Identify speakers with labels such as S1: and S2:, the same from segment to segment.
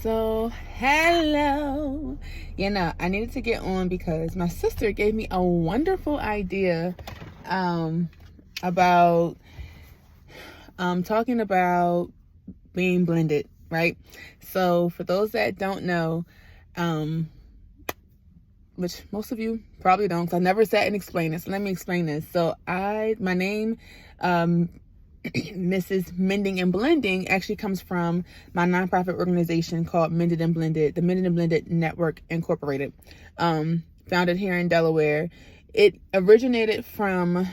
S1: So, hello. I needed to get on because my sister gave me a wonderful idea about talking about being blended, right? So, for those that don't know, which most of you probably don't, because I never sat and explained this. So let me explain this. So, my name, Mrs. Mending and Blending, actually comes from my nonprofit organization called Mended and Blended, the Mended and Blended Network Incorporated, founded here in Delaware. It originated from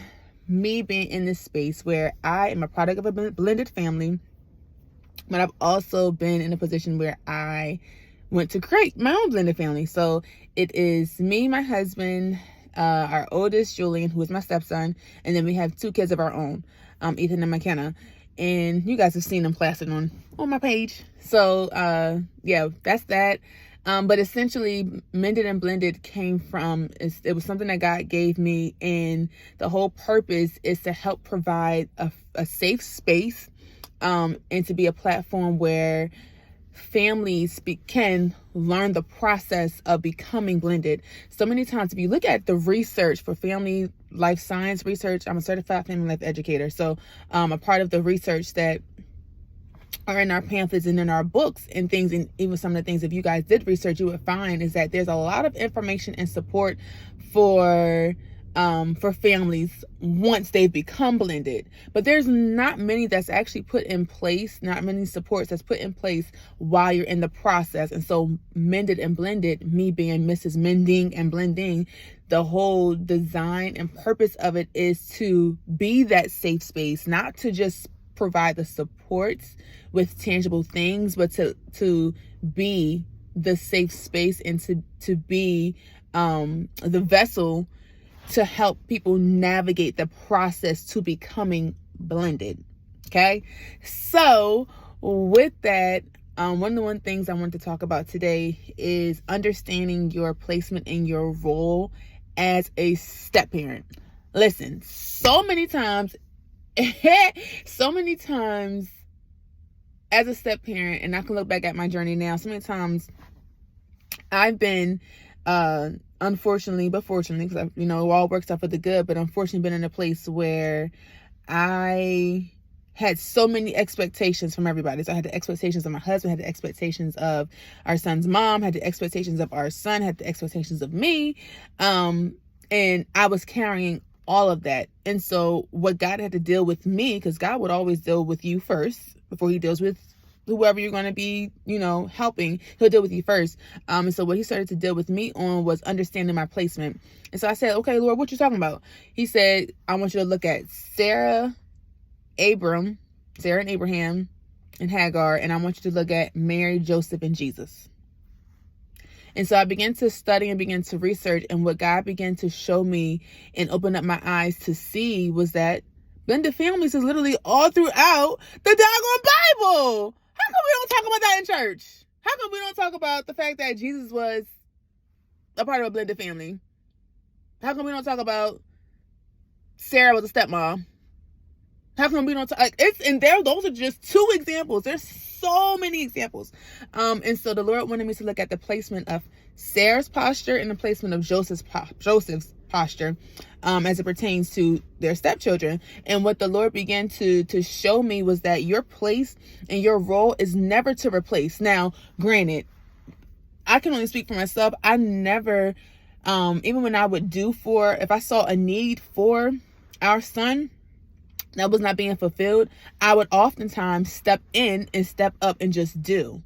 S1: me being in this space where I am a product of a blended family, but I've also been in a position where I went to create my own blended family. So it is me, my husband, our oldest, Julian, who is my stepson, and then we have two kids of our own, Ethan and McKenna. And you guys have seen them plastered on my page. So, that's that. But essentially, Mended and Blended came from, it was something that God gave me. And the whole purpose is to help provide a safe space and to be a platform where families can learn the process of becoming blended. So many times, if you look at the research for family life science research, I'm a certified family life educator. So a part of the research that are in our pamphlets and in our books and things, and even some of the things, if you guys did research, you would find is that there's a lot of information and support for families once they've become blended, but there's not many that's actually put in place, not many supports that's put in place while you're in the process. And so Mended and Blended, me being Mrs. Mending and Blending, the whole design and purpose of it is to be that safe space, not to just provide the supports with tangible things, but to be the safe space and to be the vessel to help people navigate the process to becoming blended. Okay. So with that, one of the things I want to talk about today is understanding your placement in your role as a step parent. Listen, so many times as a step parent, and I can look back at my journey now, so many times I've been, unfortunately, but fortunately, because it all works out for the good, but unfortunately been in a place where I had so many expectations from everybody. So I had the expectations of my husband, had the expectations of our son's mom, had the expectations of our son, had the expectations of me. And I was carrying all of that. And so what God had to deal with me, because God would always deal with you first before he deals with whoever you're going to be, helping. He'll deal with you first. And so what he started to deal with me on was understanding my placement. And so I said, okay, Lord, what you talking about? He said, I want you to look at Sarah and Abraham and Hagar. And I want you to look at Mary, Joseph, and Jesus. And so I began to study and began to research. And what God began to show me and open up my eyes to see was that blended families is literally all throughout the doggone Bible. How come we don't talk about that in church? How come we don't talk about the fact that Jesus was a part of a blended family? How come we don't talk about Sarah was a stepmom? How come we don't talk? Those are just two examples. There's so many examples. And so the Lord wanted me to look at the placement of Sarah's posture and the placement of Joseph's posture as it pertains to their stepchildren. And what the Lord began to show me was that your place and your role is never to replace. Now, granted, I can only speak for myself. I never, even when I would if I saw a need for our son that was not being fulfilled, I would oftentimes step in and step up and just do.